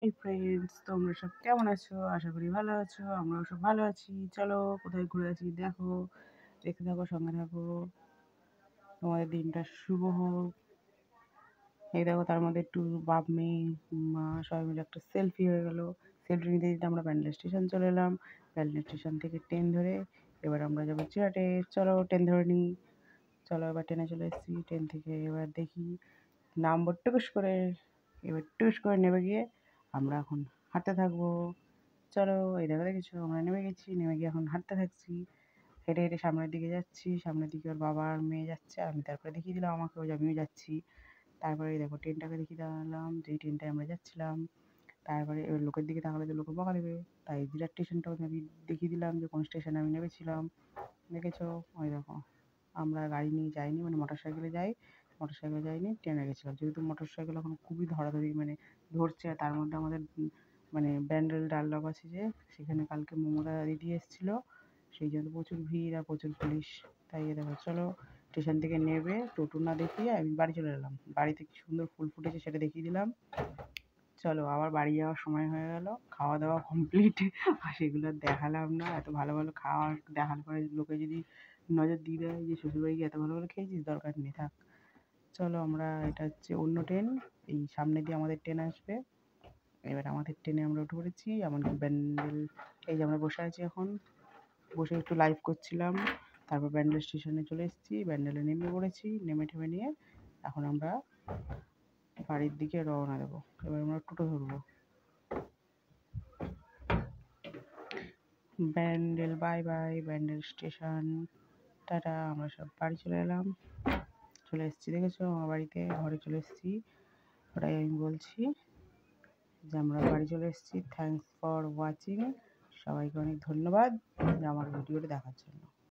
Hi friends, তোমরা সব কেমন আছো? আশা করি ভালো আছো। আমরাও সব ভালো আছি। চলো কোথায় ঘুরে আছি দেখো, দেখতে থাকো, সঙ্গে থাকো। তোমাদের দিনটা শুভ হোক। এই দেখো, তার মধ্যে একটু বাপ মেয়ে মা সবাই মিলে একটা সেলফি হয়ে গেল। সেলফি নিতে নিতে আমরা ব্যান্ডেল স্টেশন চলে এলাম। ব্যান্ডেল স্টেশন থেকে ট্রেন ধরে এবার আমরা যাবো চিরাটে। চলো ট্রেন ধরে নিই। চলো এবার ট্রেনে চলে এসেছি। ট্রেন থেকে এবার দেখি নামবো টুকুস করে। এবার টুকুস করে নেমে গিয়ে আমরা এখন হাঁটতে থাকবো। চলো, এই দেখো, দেখেছো আমরা নেমে গেছি। নেমে গিয়ে এখন হাঁটতে থাকছি। হেঁটে হেঁটে সামনের দিকে যাচ্ছি। সামনের দিকে ওর বাবা আর মেয়ে যাচ্ছে। আমি তারপরে দেখিয়ে দিলাম আমাকেও যে আমিও যাচ্ছি। তারপরে এই দেখো ট্রেনটাকে দেখিয়ে দিলাম যেই ট্রেনটায় আমরা যাচ্ছিলাম। তারপরে এবার লোকের দিকে তাকালে তো লোকে বকা দেবে, তাই জিরাট স্টেশনটাও আমি দেখিয়ে দিলাম যে কোন স্টেশনে আমি নেমেছিলাম। দেখেছো? ওই দেখো, আমরা গাড়ি নিয়ে যাইনি, মানে মোটর সাইকেলে যাই। মোটর সাইকেলে যাইনি, ট্রেনে গেছিলাম। যেহেতু মোটর সাইকেল এখন খুবই ধরাধরি, মানে ধরছে। আর তার মধ্যে আমাদের মানে ব্যান্ডেল ডানলপ আছে যে, সেখানে কালকে মমতা দিদি এসেছিলো। সেই জন্য প্রচুর ভিড় আর প্রচুর পুলিশ। তাই এ দেখো, চলো স্টেশন থেকে নেবে টোটো না দেখিয়ে আমি বাড়ি চলে এলাম। বাড়িতে কি সুন্দর ফুল ফুটেছে সেটা দেখিয়ে দিলাম। চলো আবার বাড়ি যাওয়ার সময় হয়ে গেল। খাওয়া দাওয়া কমপ্লিট। আর সেগুলো আর দেখালাম না। এত ভালো ভালো খাওয়ার দেখার পরে লোকে যদি নজর দিয়ে দেয় যে শ্বশুরবাড়ি গিয়ে এত ভালো ভালো খেয়েছিস, দরকার নেই, থাক। চলো, আমরা এটা হচ্ছে অন্য ট্রেন। এই সামনে দিয়ে আমাদের ট্রেন আসবে। এবার আমাদের ট্রেনে আমরা উঠে পড়েছি। এমনকি ব্যান্ডেল, এই যে আমরা বসে আছি এখন, বসে একটু লাইভ করছিলাম। তারপর ব্যান্ডেল স্টেশনে চলে এসেছি। ব্যান্ডেলে নেমে পড়েছি। নেমে টেমে নিয়ে এখন আমরা বাড়ির দিকে রওনা দেবো। এবার আমরা টোটো ধরবো। Bandel bye bye, Bandel station tata. আমরা সব বাড়ি চলে এলাম। চলে এসেছি, দেখেছো আমার বাড়িতে, ঘরে চলে এসেছি। ওটাই আমি বলছি যে আমরা বাড়ি চলে এসেছি। Thanks for watching. সবাইকে অনেক ধন্যবাদ যে আমার ভিডিওটা দেখার জন্য।